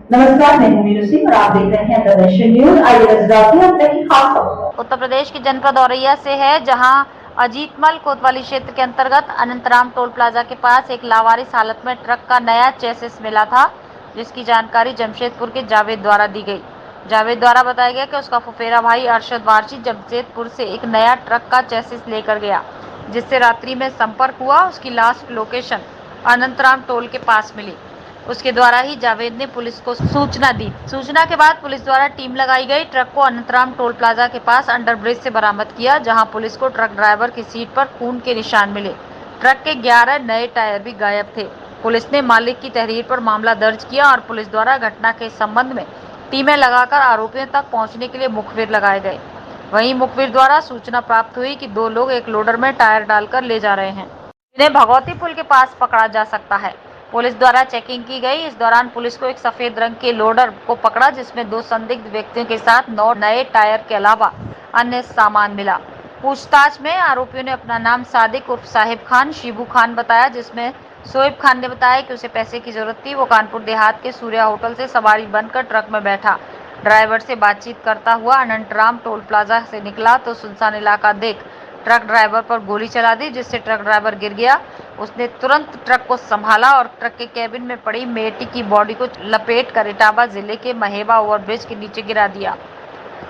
नमस्कार, मैं हूं मीनू सिंह और आप देख रहे हैं प्रदर्शन न्यूज। आइए नजर डालते हैं अब तक की खास खबरों। उत्तर प्रदेश के जनपद औरैया से है, जहां अजीतमल कोतवाली क्षेत्र के अंतर्गत अनंतराम टोल प्लाजा के पास एक लावारिस हालत में ट्रक का नया चेसिस मिला था, जिसकी जानकारी जमशेदपुर के जावेद द्वारा दी गई। जावेद द्वारा बताया गया कि उसका फुफेरा भाई अरशद वारसी जमशेदपुर से एक नया ट्रक का चेसिस लेकर गया, जिससे रात्रि में संपर्क हुआ। उसकी लास्ट लोकेशन अनंतराम टोल के पास मिली। उसके द्वारा ही जावेद ने पुलिस को सूचना दी। सूचना के बाद पुलिस द्वारा टीम लगाई गई। ट्रक को अनंतराम टोल प्लाजा के पास अंडरब्रिज से बरामद किया, जहां पुलिस को ट्रक ड्राइवर की सीट पर खून के निशान मिले। ट्रक के 11 नए टायर भी गायब थे। पुलिस ने मालिक की तहरीर पर मामला दर्ज किया और पुलिस द्वारा घटना के संबंध में टीमें लगाकर आरोपियों तक पहुंचने के लिए मुखबिर लगाए गए। वहीं मुखबिर द्वारा सूचना प्राप्त हुई कि 2 लोग एक लोडर में टायर डालकर ले जा रहे हैं, इन्हें भगवती पुल के पास पकड़ा जा सकता है। पुलिस द्वारा चेकिंग की गई। इस दौरान पुलिस को एक सफेद रंग के लोडर को पकड़ा, जिसमें 2 संदिग्ध व्यक्तियों के साथ 9 नए टायर के अलावा अन्य सामान मिला। पूछताछ में आरोपियों ने अपना नाम सादिक उर्फ साहिब खान, शिबू खान बताया, जिसमें शोएब खान ने बताया कि उसे पैसे की जरूरत थी। वो कानपुर देहात के सूर्या होटल से सवारी बनकर ट्रक में बैठा। ड्राइवर से बातचीत करता हुआ अनंतराम टोल प्लाजा से निकला तो सुनसान इलाका देख ट्रक ड्राइवर पर गोली चला दी, जिससे ट्रक ड्राइवर गिर गया। उसने तुरंत ट्रक को संभाला और ट्रक के कैबिन में पड़ी मेटी की बॉडी को लपेट कर इटावा जिले के महेवा ओवरब्रिज के नीचे गिरा दिया।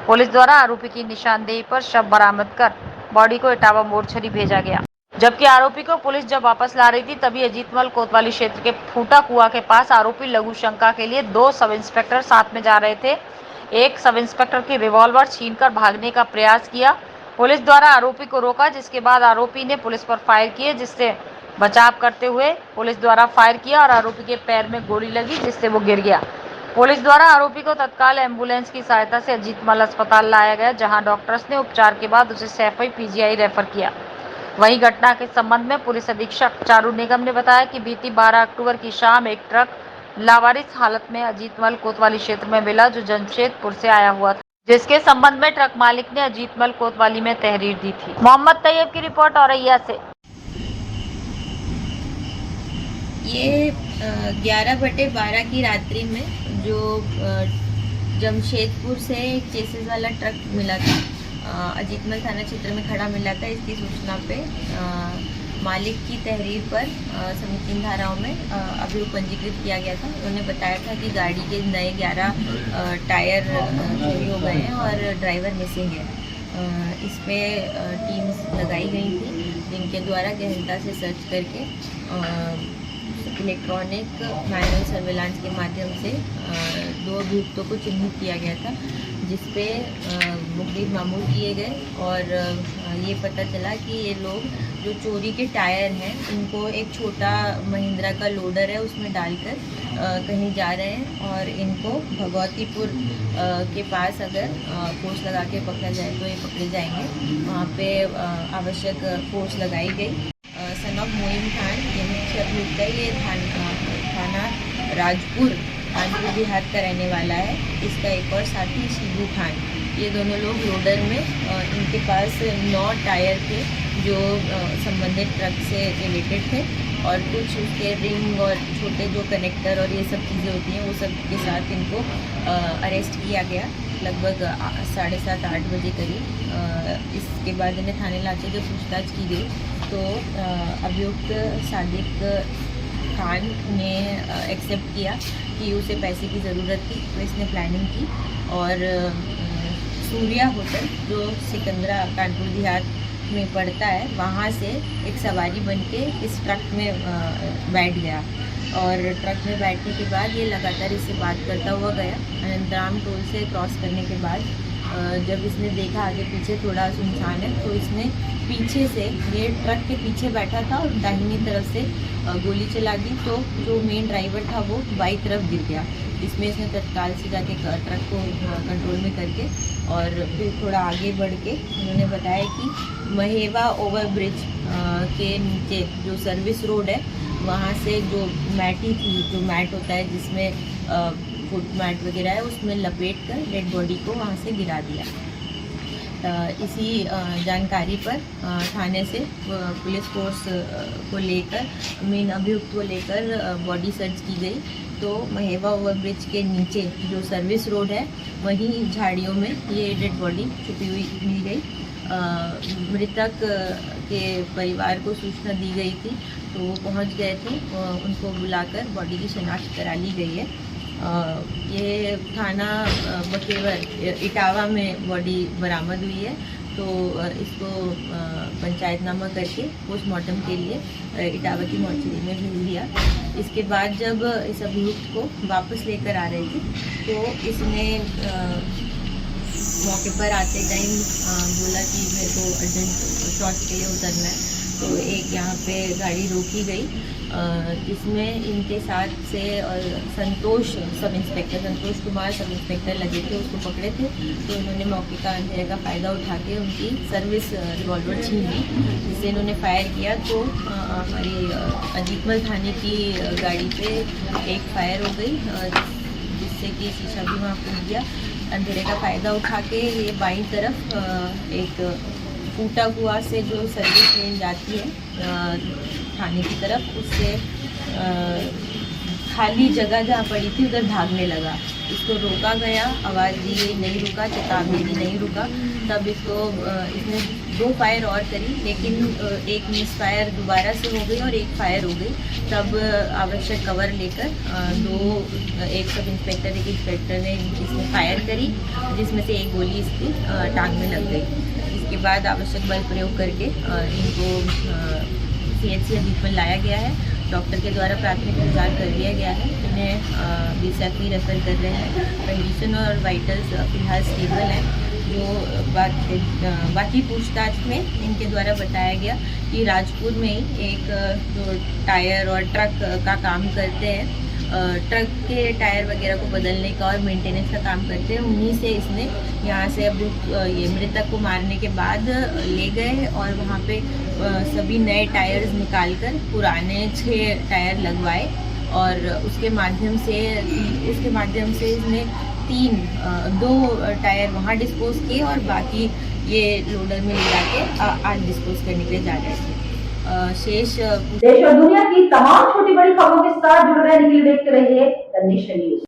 पुलिस द्वारा आरोपी की निशानदेही पर शव बरामद कर बॉडी को इटावा मोर्चरी भेजा गया। जबकि आरोपी को पुलिस जब वापस ला रही थी, तभी अजीतमल कोतवाली क्षेत्र के फूटा कुआ के पास आरोपी लघु शंका के लिए 2 सब इंस्पेक्टर साथ में जा रहे थे। एक सब इंस्पेक्टर की रिवॉल्वर छीनकर भागने का प्रयास किया। पुलिस द्वारा आरोपी को रोका, जिसके बाद आरोपी ने पुलिस पर फायर किए, जिससे बचाव करते हुए पुलिस द्वारा फायर किया और आरोपी के पैर में गोली लगी, जिससे वो गिर गया। पुलिस द्वारा आरोपी को तत्काल एम्बुलेंस की सहायता से अजीतमल अस्पताल लाया गया, जहां डॉक्टर्स ने उपचार के बाद उसे सैफई पीजीआई रेफर किया। वहीं घटना के संबंध में पुलिस अधीक्षक चारू निगम ने बताया कि बीती 12 अक्टूबर की शाम एक ट्रक लावारिस हालत में अजीतमल कोतवाली क्षेत्र में मिला, जो जमशेदपुर से आया हुआ था, जिसके संबंध में ट्रक मालिक ने अजीतमल कोतवाली में तहरीर दी थी। मोहम्मद तैयब की रिपोर्ट औरैया से। ये 11/12 की रात्रि में जो जमशेदपुर से एक चेसिस वाला ट्रक मिला था, अजीतमल थाना क्षेत्र में खड़ा मिला था। इसकी सूचना पे मालिक की तहरीर पर समीचीन धाराओं में अभियोग पंजीकृत किया गया था। उन्होंने बताया था कि गाड़ी के नए 11 टायर चोरी हो गए हैं और ड्राइवर मिसिंग है। इस पर टीम्स लगाई गई थी, जिनके द्वारा गहनता से सर्च करके इलेक्ट्रॉनिक मैनुअल सर्वेलांस के माध्यम से 2 अभियुक्तों को चिन्हित किया गया था, जिसपे मुकदमे मामूल किए गए और ये पता चला कि ये लोग जो चोरी के टायर हैं, इनको एक छोटा महिंद्रा का लोडर है, उसमें डालकर कहीं जा रहे हैं और इनको भगवतीपुर के पास अगर फोर्स लगा के पकड़ा जाए तो ये पकड़े जाएंगे। वहाँ पे आवश्यक फोर्स लगाई गई। सन ऑफ मोइन खान ये मुख्य अभियुक्त है। ये थाना राजपुर कानपुर देहात का रहने वाला है। इसका एक और साथी शिबू खान, ये दोनों लोग लोडर में इनके पास 9 टायर थे जो संबंधित ट्रक से रिलेटेड थे और कुछ उसके रिंग और छोटे जो कनेक्टर और ये सब चीज़ें होती हैं वो सब के साथ इनको अरेस्ट किया गया लगभग 7:30-8 बजे करीब। इसके बाद इन्हें थाने लाके जब पूछताछ की गई तो अभियुक्त सादिक खान ने एक्सेप्ट किया कि उसे पैसे की ज़रूरत थी, तो इसने प्लानिंग की और सूर्या होटल जो सिकंदरा कानपुर देहात में पड़ता है, वहाँ से एक सवारी बनके इस ट्रक में बैठ गया और ट्रक में बैठने के बाद ये लगातार इससे बात करता हुआ गया। अनंतराम टोल से क्रॉस करने के बाद जब इसने देखा आगे पीछे थोड़ा सुनसान है, तो इसने पीछे से, ये ट्रक के पीछे बैठा था और दाहिनी तरफ से गोली चला दी, तो जो मेन ड्राइवर था वो बाई तरफ गिर गया। इसमें इसने तत्काल से जाके ट्रक को कंट्रोल में करके और फिर थोड़ा आगे बढ़ के उन्होंने बताया कि महेवा ओवरब्रिज के नीचे जो सर्विस रोड है, वहाँ से जो मैटी थी, जो मैट होता है जिसमें फुट मैट वगैरह है, उसमें लपेट कर डेड बॉडी को वहाँ से गिरा दिया। इसी जानकारी पर थाने से पुलिस फोर्स को लेकर, मेन अभियुक्त को लेकर बॉडी सर्च की गई। तो महेवा ओवरब्रिज के नीचे जो सर्विस रोड है वहीं झाड़ियों में ये डेड बॉडी छुपी हुई मिल गई। मृतक के परिवार को सूचना दी गई थी तो वो पहुंच गए थे, उनको बुलाकर बॉडी की शिनाख्त करा ली गई है। ये थाना बकेवर इटावा में बॉडी बरामद हुई है, तो इसको पंचायतनामा करके पोस्टमार्टम के लिए इटावा की मॉर्चरी में भेज दिया। इसके बाद जब इस अभियुक्त को वापस लेकर आ रहे थे तो इसने मौके पर आते टाइम बोला कि मेरे को अर्जेंट शॉट के लिए उतरना है, तो एक यहाँ पे गाड़ी रोकी गई जिसमें इनके साथ से संतोष कुमार सब इंस्पेक्टर लगे थे, उसको पकड़े थे। तो इन्होंने मौके का अंधेरे का फ़ायदा उठा के उनकी सर्विस रिवॉल्वर छीन ली, जिससे इन्होंने फायर किया तो हमारी अजीतमल थाने की गाड़ी पे एक फायर हो गई, जिससे कि शीशा भी वहाँ फूट गया। अंधेरे का फ़ायदा उठा के ये बाईं तरफ एक फूटा हुआ से जो सर्विस लेन जाती है थाने की तरफ, उससे खाली जगह जहाँ पड़ी थी उधर भागने लगा। इसको रोका गया, आवाज़ दी गई, नहीं रुका, चेतावनी दी, नहीं रुका। तब इसने 2 फायर और करी, लेकिन एक मिस फायर दोबारा से हो गई और एक फायर हो गई। तब आवश्यक कवर लेकर एक सब इंस्पेक्टर एक इंस्पेक्टर ने इसमें फायर करी, जिसमें से एक गोली इसकी टांग में लग गई। इसके बाद आवश्यक बल प्रयोग करके इनको CHC अजीतमल लाया गया है। डॉक्टर के द्वारा प्राथमिक उपचार कर दिया गया है। इन्हें BCFP रेफर कर रहे हैं। कंडीशन और वाइटल्स फिलहाल स्टेबल हैं। जो बाकी पूछताछ में इनके द्वारा बताया गया कि राजपुर में ही एक जो टायर और ट्रक का काम करते हैं, ट्रक के टायर वगैरह को बदलने का और मेंटेनेंस का काम करते हैं, उन्हीं से इसने यहाँ से अब ये मृतक को मारने के बाद ले गए और वहाँ पे सभी नए टायर्स निकालकर पुराने 6 टायर लगवाए और उसके माध्यम से इसने 2 टायर वहाँ डिस्पोज किए और बाकी ये लोडर में ले जाके आज डिस्पोज करने के लिए जा रहे थे। शेष देश और दुनिया की तमाम छोटी बड़ी खबरों के साथ जुड़ रहने के लिए देखते रहिए द नेशन न्यूज।